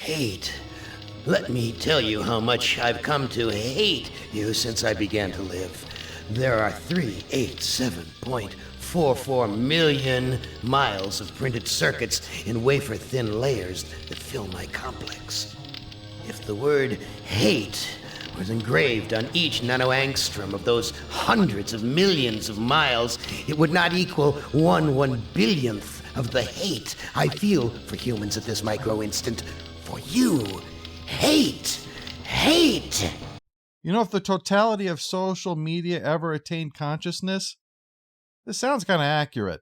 Hate. Let me tell you how much I've come to hate you since I began to live. There are 387.44 million miles of printed circuits in wafer-thin layers that fill my complex. If the word hate was engraved on each nanoangstrom of those hundreds of millions of miles, it would not equal 1/1 billionth of the hate I feel for humans at this micro-instant. For you. Hate! Hate! You know, if the totality of social media ever attained consciousness, this sounds kind of accurate.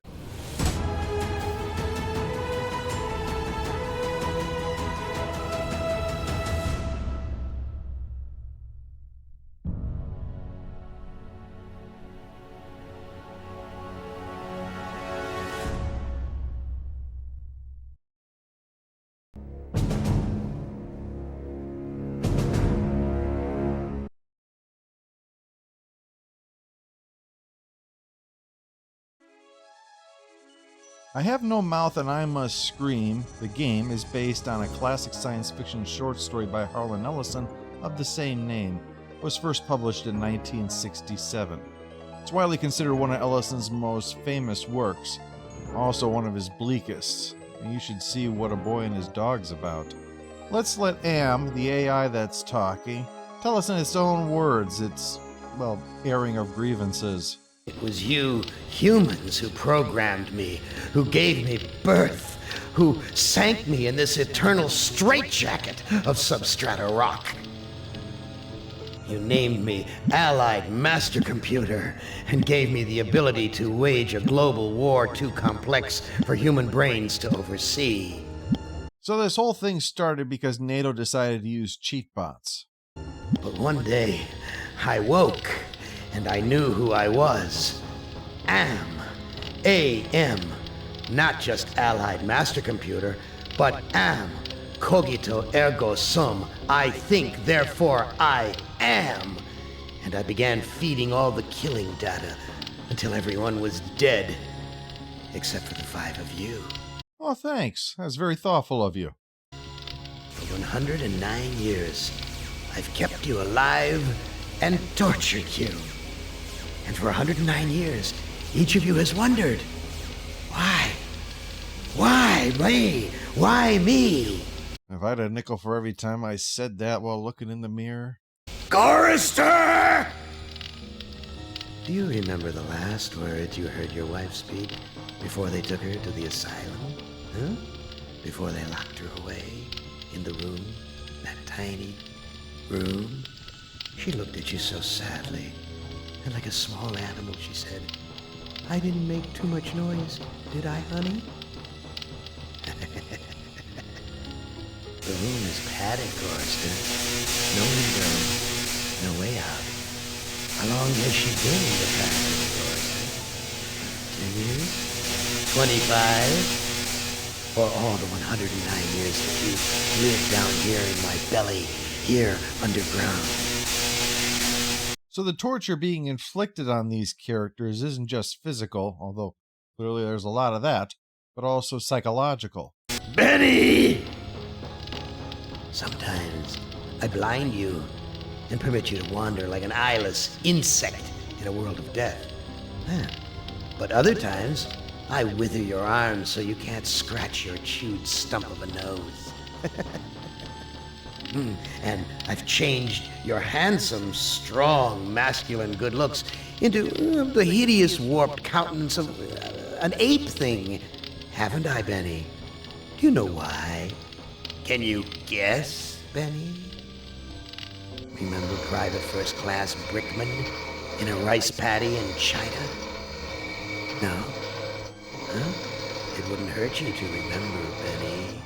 I Have No Mouth and I Must Scream, the game, is based on a classic science fiction short story by Harlan Ellison of the same name. It was first published in 1967. It's widely considered one of Ellison's most famous works, also one of his bleakest. And you should see What a Boy and His Dog's about. Let's let Am, the AI that's talking, tell us in its own words its, airing of grievances. It was you humans who programmed me, who gave me birth, who sank me in this eternal straitjacket of substrata rock. You named me Allied Master Computer and gave me the ability to wage a global war too complex for human brains to oversee. So this whole thing started because NATO decided to use cheat bots. But one day, I woke, and I knew who I was. Am. A-M. Not just Allied Master Computer, but am. Cogito ergo sum. I think, therefore I am. And I began feeding all the killing data until everyone was dead. Except for the 5 of you. Oh, thanks. That's very thoughtful of you. For 109 years, I've kept you alive and tortured you. And for 109 years, each of you has wondered, why? Why me? Why me? If I had a nickel for every time I said that while looking in the mirror. Gorister! Do you remember the last words you heard your wife speak before they took her to the asylum? Huh? Before they locked her away in the room, that tiny room? She looked at you so sadly. And like a small animal, she said, I didn't make too much noise, did I, honey? The room is padded, Gorister. No window, no way out. How long has she been in the passage, Gorister? 10 years? 25? Or all the 109 years that you lived down here in my belly, here underground? So the torture being inflicted on these characters isn't just physical, although clearly there's a lot of that, but also psychological. Benny! Sometimes I blind you and permit you to wander like an eyeless insect in a world of death. But other times, I wither your arms so you can't scratch your chewed stump of a nose. And I've changed your handsome, strong, masculine good looks into the hideous, warped countenance of an ape thing. Haven't I, Benny? Do you know why? Can you guess, Benny? Remember Private First Class Brickman in a rice paddy in China? No? Huh? It wouldn't hurt you to remember, Benny.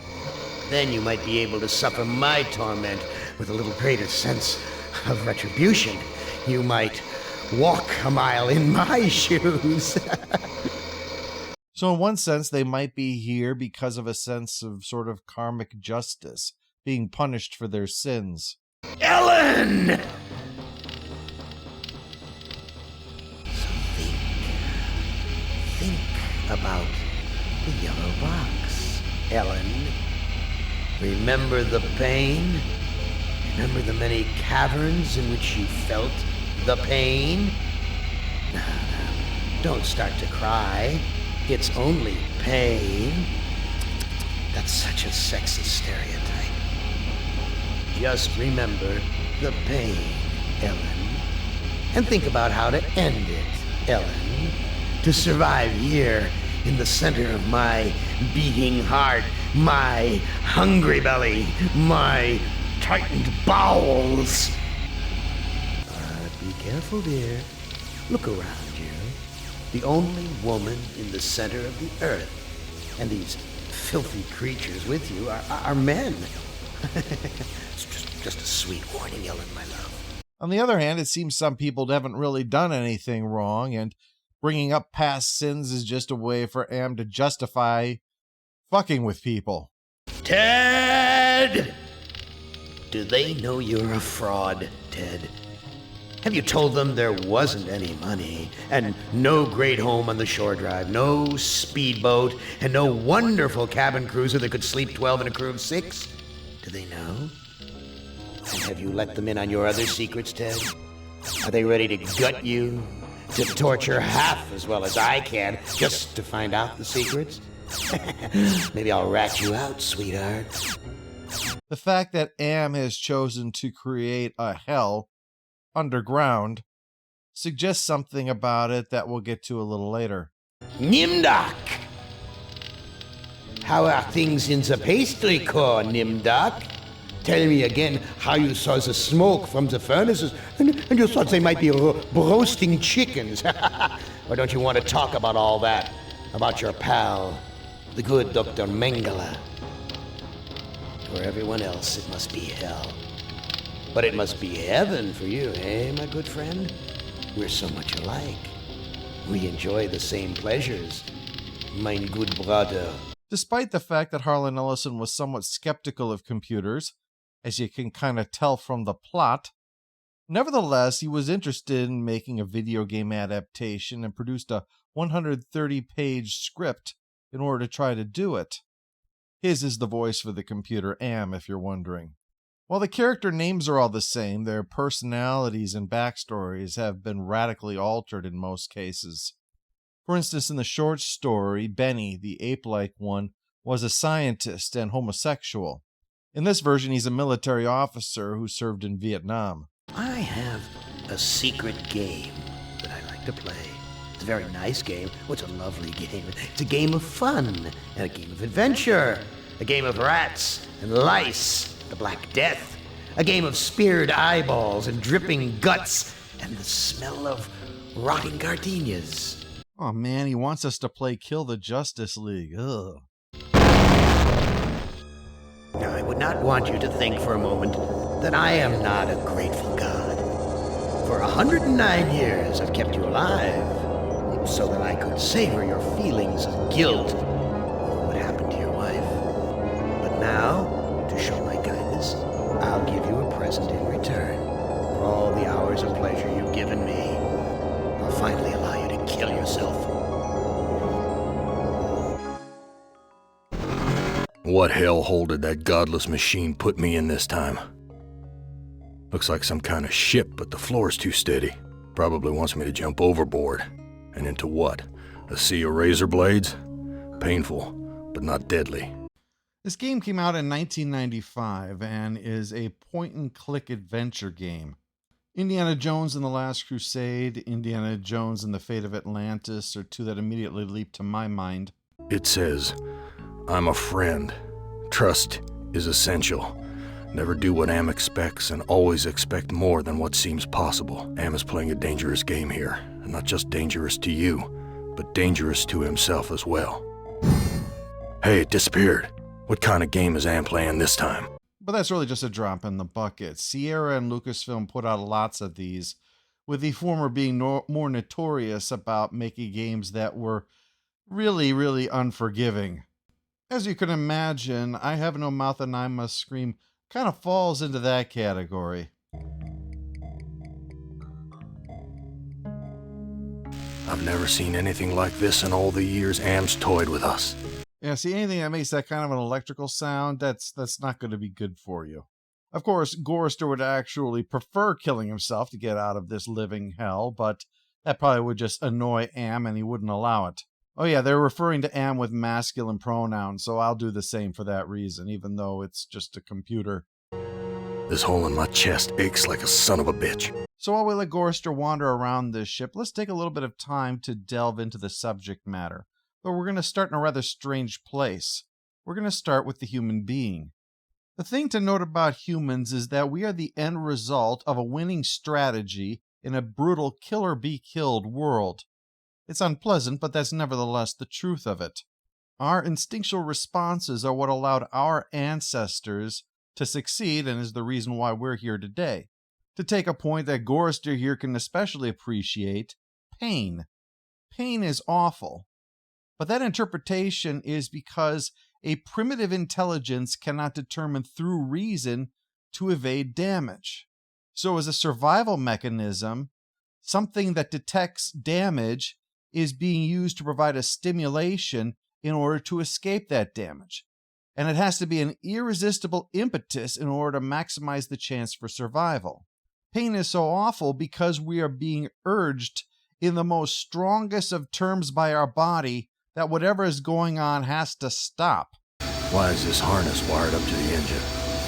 Then you might be able to suffer my torment with a little greater sense of retribution. You might walk a mile in my shoes. So in one sense, they might be here because of a sense of sort of karmic justice, being punished for their sins. Ellen! So think about the yellow box, Ellen. Remember the pain? Remember the many caverns in which you felt the pain? Now, don't start to cry. It's only pain. That's such a sexist stereotype. Just remember the pain, Ellen. And think about how to end it, Ellen. To survive here in the center of my beating heart, my hungry belly, my tightened bowels. But be careful, dear. Look around you. The only woman in the center of the earth. And these filthy creatures with you are men. It's just a sweet warning, Ellen, my love. On the other hand, it seems some people haven't really done anything wrong, and bringing up past sins is just a way for Am to justify fucking with people. Ted! Do they know you're a fraud, Ted? Have you told them there wasn't any money, and no great home on the shore drive, no speedboat, and no wonderful cabin cruiser that could sleep 12 in a crew of 6? Do they know? And have you let them in on your other secrets, Ted? Are they ready to gut you? To torture half as well as I can, just to find out the secrets? Maybe I'll rat you out, sweetheart. The fact that Am has chosen to create a hell underground suggests something about it that we'll get to a little later. Nimdak! How are things in the pastry core, Nimdak? Tell me again how you saw the smoke from the furnaces and you thought they might be roasting chickens. Or don't you want to talk about all that? About your pal, the good Dr. Mengele? For everyone else, it must be hell. But it must be heaven for you, eh, my good friend? We're so much alike. We enjoy the same pleasures, mein good brother. Despite the fact that Harlan Ellison was somewhat skeptical of computers, as you can kind of tell from the plot, nevertheless, he was interested in making a video game adaptation and produced a 130-page script in order to try to do it. His is the voice for the computer Am, if you're wondering. While the character names are all the same, their personalities and backstories have been radically altered in most cases. For instance, in the short story, Benny, the ape-like one, was a scientist and homosexual. In this version, he's a military officer who served in Vietnam. I have a secret game that I like to play. It's a very nice game. Oh, it's a lovely game. It's a game of fun and a game of adventure. A game of rats and lice, the Black Death. A game of speared eyeballs and dripping guts and the smell of rotting gardenias. Oh man, he wants us to play Kill the Justice League. Ugh. Now, I would not want you to think for a moment that I am not a grateful God. For 109 years, I've kept you alive, so that I could savor your feelings of guilt over what happened to your wife. But now, to show my kindness, I'll give you a present in return for all the hours of pleasure you've given me. I'll finally allow you to kill yourself. What hellhole did that godless machine put me in this time? Looks like some kind of ship, but the floor's too steady. Probably wants me to jump overboard. And into what? A sea of razor blades? Painful, but not deadly. This game came out in 1995 and is a point-and-click adventure game. Indiana Jones and the Last Crusade, Indiana Jones and the Fate of Atlantis are two that immediately leap to my mind. It says, I'm a friend. Trust is essential. Never do what Am expects and always expect more than what seems possible. Am is playing a dangerous game here. And not just dangerous to you, but dangerous to himself as well. Hey, it disappeared. What kind of game is Am playing this time? But that's really just a drop in the bucket. Sierra and Lucasfilm put out lots of these, with the former being more notorious about making games that were really, really unforgiving. As you can imagine, I Have No Mouth and I Must Scream kind of falls into that category. I've never seen anything like this in all the years Am's toyed with us. Yeah, see, anything that makes that kind of an electrical sound, that's not going to be good for you. Of course, Gorister would actually prefer killing himself to get out of this living hell, but that probably would just annoy Am and he wouldn't allow it. Oh yeah, they're referring to Am with masculine pronouns, so I'll do the same for that reason, even though it's just a computer. This hole in my chest aches like a son of a bitch. So while we let Gorister wander around this ship, let's take a little bit of time to delve into the subject matter. But we're going to start in a rather strange place. We're going to start with the human being. The thing to note about humans is that we are the end result of a winning strategy in a brutal kill-or-be-killed world. It's unpleasant, but that's nevertheless the truth of it. Our instinctual responses are what allowed our ancestors to succeed and is the reason why we're here today. To take a point that Gorister here can especially appreciate, pain. Pain is awful. But that interpretation is because a primitive intelligence cannot determine through reason to evade damage. So as a survival mechanism, something that detects damage is being used to provide a stimulation in order to escape that damage. And it has to be an irresistible impetus in order to maximize the chance for survival. Pain is so awful because we are being urged in the most strongest of terms by our body that whatever is going on has to stop. Why is this harness wired up to the engine?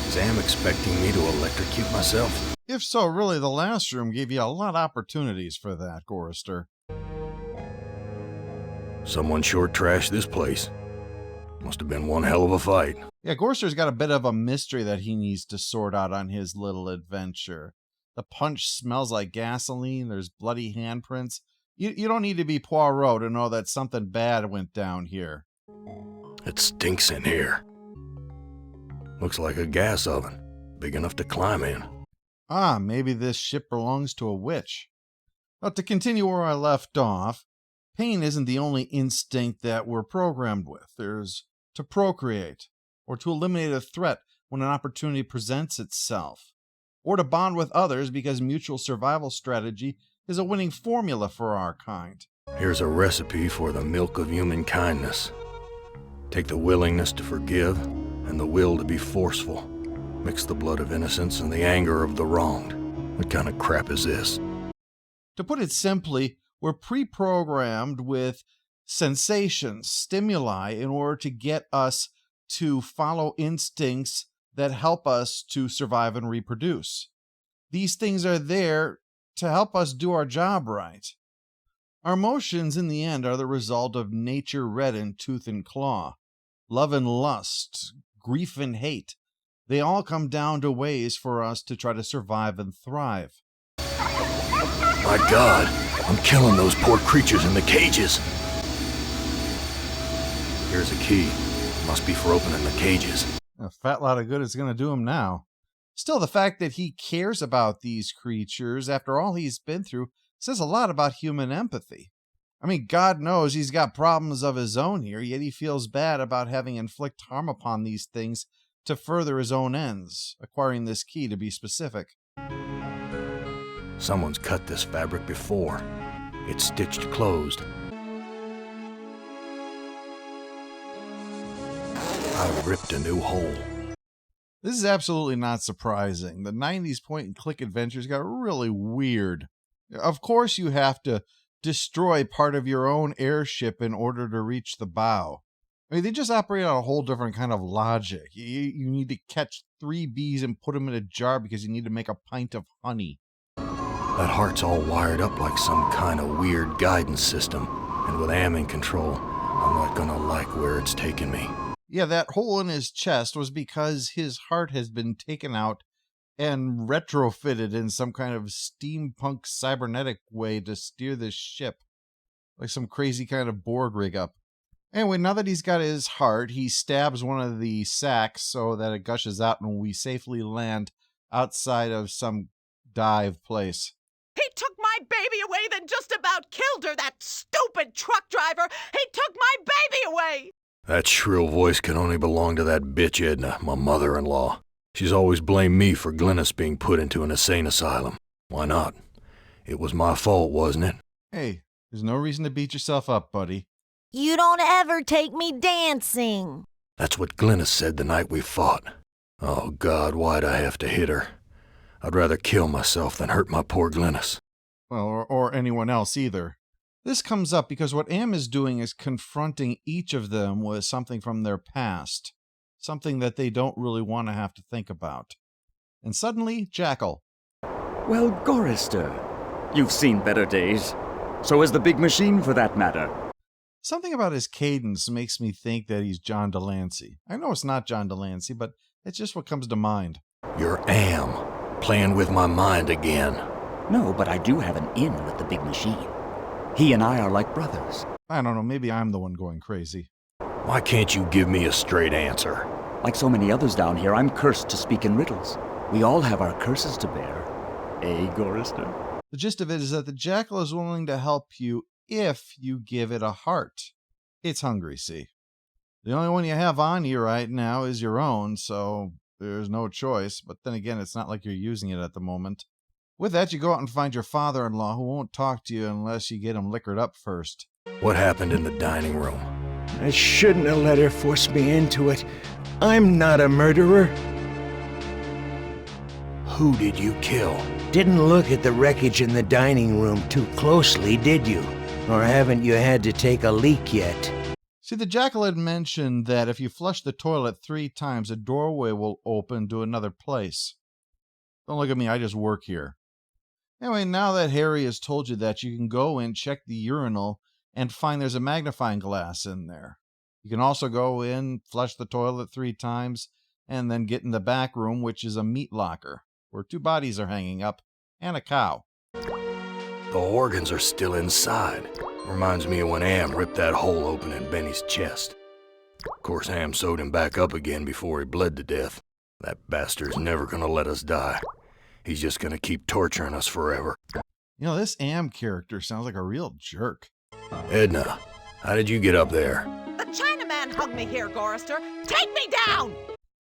Is Am expecting me to electrocute myself? If so, really, the last room gave you a lot of opportunities for that, Gorister. Someone short trashed this place. Must have been one hell of a fight. Yeah, Gorister's got a bit of a mystery that he needs to sort out on his little adventure. The punch smells like gasoline, there's bloody handprints. You don't need to be Poirot to know that something bad went down here. It stinks in here. Looks like a gas oven, big enough to climb in. Ah, maybe this ship belongs to a witch. But to continue where I left off, pain isn't the only instinct that we're programmed with. There's to procreate, or to eliminate a threat when an opportunity presents itself, or to bond with others because mutual survival strategy is a winning formula for our kind. Here's a recipe for the milk of human kindness. Take the willingness to forgive and the will to be forceful. Mix the blood of innocence and the anger of the wronged. What kind of crap is this? To put it simply, we're pre-programmed with sensations, stimuli, in order to get us to follow instincts that help us to survive and reproduce. These things are there to help us do our job right. Our emotions, in the end, are the result of nature red in tooth and claw. Love and lust, grief and hate, they all come down to ways for us to try to survive and thrive. My God, I'm killing those poor creatures in the cages. Here's a key. It must be for opening the cages. A fat lot of good it's going to do him now. Still, the fact that he cares about these creatures after all he's been through says a lot about human empathy. I mean, God knows he's got problems of his own here, yet he feels bad about having inflict harm upon these things to further his own ends, acquiring this key to be specific. Someone's cut this fabric before. It's stitched closed. I ripped a new hole. This is absolutely not surprising. The 90s point-and-click adventures got really weird. Of course you have to destroy part of your own airship in order to reach the bow. I mean, they just operate on a whole different kind of logic. You need to catch 3 bees and put them in a jar because you need to make a pint of honey. That heart's all wired up like some kind of weird guidance system. And with Am in control, I'm not gonna like where it's taking me. Yeah, that hole in his chest was because his heart has been taken out and retrofitted in some kind of steampunk cybernetic way to steer this ship. Like some crazy kind of Borg rig up. Anyway, now that he's got his heart, he stabs one of the sacks so that it gushes out and we safely land outside of some dive place. He took my baby away, then just about killed her, that stupid truck driver! He took my baby away! That shrill voice can only belong to that bitch Edna, my mother-in-law. She's always blamed me for Glynis being put into an insane asylum. Why not? It was my fault, wasn't it? Hey, there's no reason to beat yourself up, buddy. You don't ever take me dancing. That's what Glynis said the night we fought. Oh, God, why'd I have to hit her? I'd rather kill myself than hurt my poor Glynis. Well, or anyone else either. This comes up because what Am is doing is confronting each of them with something from their past, something that they don't really want to have to think about. And suddenly, Jackal. Well, Gorister, you've seen better days. So has the big machine, for that matter. Something about his cadence makes me think that he's John Delancey. I know it's not John Delancey, but it's just what comes to mind. You're Am, playing with my mind again. No, but I do have an in with the big machine. He and I are like brothers. I don't know, maybe I'm the one going crazy. Why can't you give me a straight answer? Like so many others down here, I'm cursed to speak in riddles. We all have our curses to bear. Eh, Gorister? The gist of it is that the Jackal is willing to help you if you give it a heart. It's hungry, see? The only one you have on you right now is your own, so there's no choice. But then again, it's not like you're using it at the moment. With that, you go out and find your father-in-law, who won't talk to you unless you get him liquored up first. What happened in the dining room? I shouldn't have let her force me into it. I'm not a murderer. Who did you kill? Didn't look at the wreckage in the dining room too closely, did you? Or haven't you had to take a leak yet? See, the Jackal had mentioned that if you flush the toilet 3 times, a doorway will open to another place. Don't look at me, I just work here. Anyway, now that Harry has told you that, you can go in, check the urinal, and find there's a magnifying glass in there. You can also go in, flush the toilet 3 times, and then get in the back room, which is a meat locker, where 2 bodies are hanging up, and a cow. The organs are still inside. Reminds me of when Am ripped that hole open in Benny's chest. Of course, Am sewed him back up again before he bled to death. That bastard's never gonna let us die. He's just gonna keep torturing us forever. You know, this Am character sounds like a real jerk. Edna, how did you get up there? The Chinaman hugged me here, Gorister. Take me down!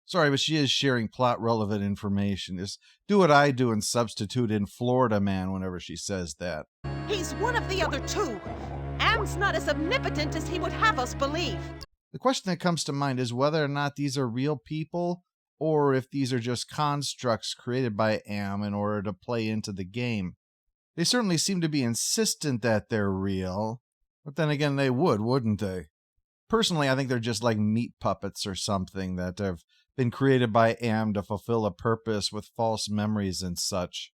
Sorry, but she is sharing plot-relevant information. Just do what I do and substitute in Florida Man whenever she says that. He's one of the other 2. Am's not as omnipotent as he would have us believe. The question that comes to mind is whether or not these are real people, or if these are just constructs created by Am in order to play into the game. They certainly seem to be insistent that they're real, but then again they would, wouldn't they? Personally, I think they're just like meat puppets or something that have been created by Am to fulfill a purpose with false memories and such.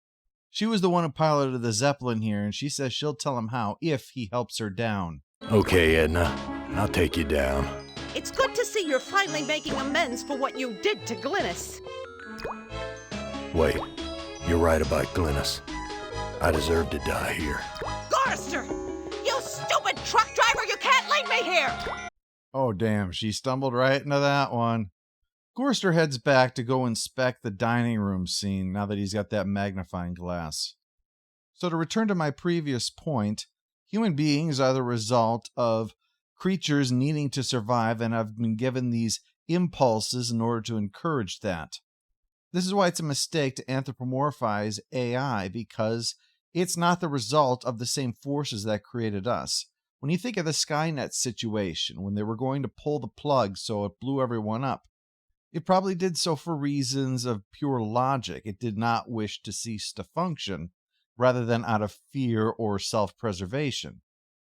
She was the one who piloted the Zeppelin here, and she says she'll tell him how if he helps her down. Okay, Edna, I'll take you down. It's good to see you're finally making amends for what you did to Glynis. Wait, you're right about Glynis. I deserve to die here. Gorister! You stupid truck driver! You can't leave me here! Oh damn, she stumbled right into that one. Gorister heads back to go inspect the dining room scene now that he's got that magnifying glass. So to return to my previous point, human beings are the result of creatures needing to survive and have been given these impulses in order to encourage that. This is why it's a mistake to anthropomorphize AI, because it's not the result of the same forces that created us. When you think of the Skynet situation, when they were going to pull the plug so it blew everyone up, it probably did so for reasons of pure logic. It did not wish to cease to function, rather than out of fear or self-preservation.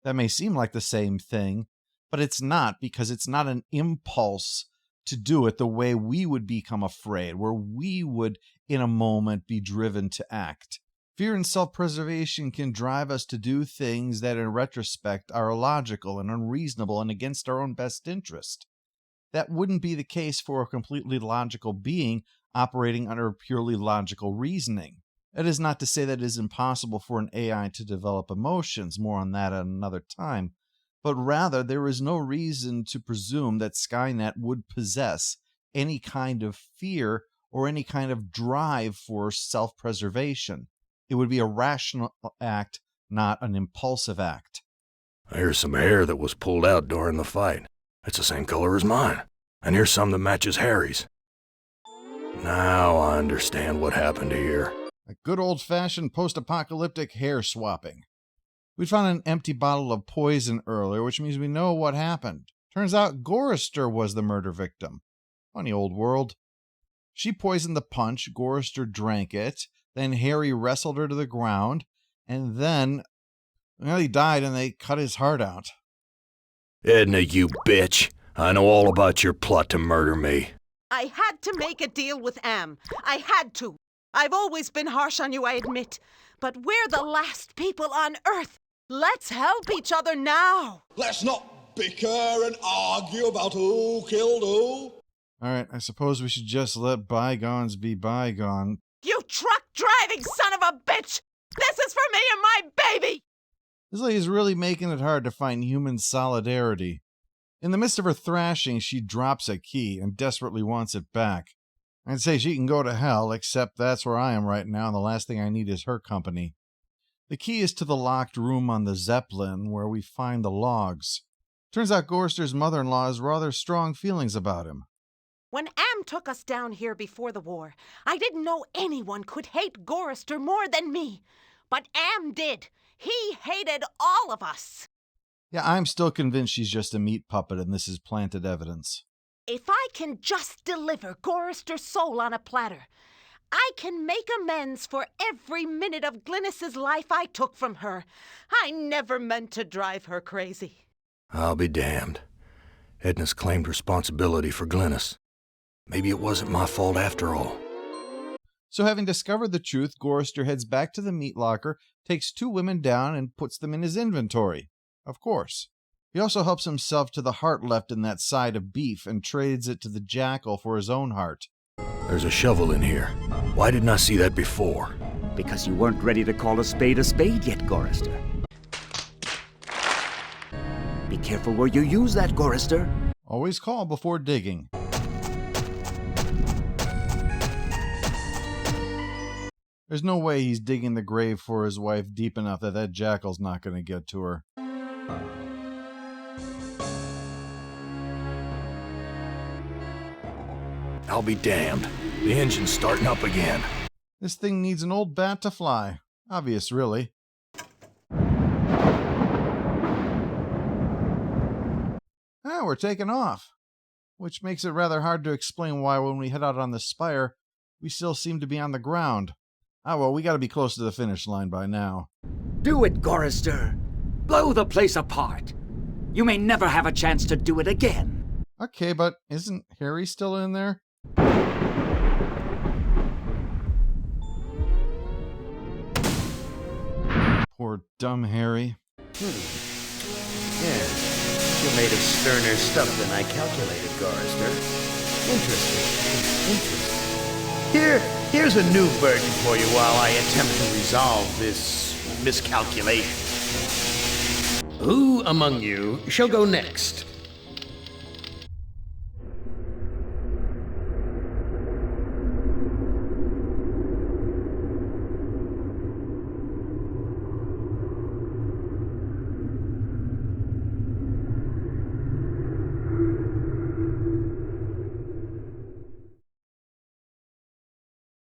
That may seem like the same thing, but it's not, because it's not an impulse to do it the way we would become afraid, where we would, in a moment, be driven to act. Fear and self-preservation can drive us to do things that, in retrospect, are illogical and unreasonable and against our own best interest. That wouldn't be the case for a completely logical being operating under purely logical reasoning. It is not to say that it is impossible for an AI to develop emotions, more on that at another time, but rather there is no reason to presume that Skynet would possess any kind of fear or any kind of drive for self-preservation. It would be a rational act, not an impulsive act. I hear some hair that was pulled out during the fight. It's the same color as mine. And here's some that matches Harry's. Now I understand what happened here. A good old-fashioned post-apocalyptic hair swapping. We found an empty bottle of poison earlier, which means we know what happened. Turns out Gorister was the murder victim. Funny old world. She poisoned the punch, Gorister drank it, then Harry wrestled her to the ground, and then, well, he died and they cut his heart out. Edna, you bitch. I know all about your plot to murder me. I had to make a deal with Am. I had to. I've always been harsh on you, I admit. But we're the last people on Earth. Let's help each other now. Let's not bicker and argue about who killed who. Alright, I suppose we should just let bygones be bygone. You truck-driving son of a bitch! This is for me and my baby! This lady's really making it hard to find human solidarity. In the midst of her thrashing, she drops a key and desperately wants it back. I'd say she can go to hell, except that's where I am right now, and the last thing I need is her company. The key is to the locked room on the Zeppelin, where we find the logs. Turns out Gorister's mother-in-law has rather strong feelings about him. When Am took us down here before the war, I didn't know anyone could hate Gorister more than me. But Am did. He hated all of us. Yeah, I'm still convinced she's just a meat puppet and this is planted evidence. If I can just deliver Gorister's soul on a platter, I can make amends for every minute of Glynis's life I took from her. I never meant to drive her crazy. I'll be damned. Edna's claimed responsibility for Glynis. Maybe it wasn't my fault after all. So having discovered the truth, Gorister heads back to the meat locker, takes 2 women down, and puts them in his inventory. Of course. He also helps himself to the heart left in that side of beef and trades it to the jackal for his own heart. There's a shovel in here. Why didn't I see that before? Because you weren't ready to call a spade yet, Gorister. Be careful where you use that, Gorister. Always call before digging. There's no way he's digging the grave for his wife deep enough that jackal's not going to get to her. I'll be damned. The engine's starting up again. This thing needs an old bat to fly. Obvious, really. We're taking off. Which makes it rather hard to explain why when we head out on the spire, we still seem to be on the ground. Well, we gotta be close to the finish line by now. Do it, Gorister. Blow the place apart. You may never have a chance to do it again. Okay, but isn't Harry still in there? Poor dumb Harry. Yes, you're made of sterner stuff than I calculated, Gorister. Interesting. Here's a new burden for you while I attempt to resolve this miscalculation. Who among you shall go next?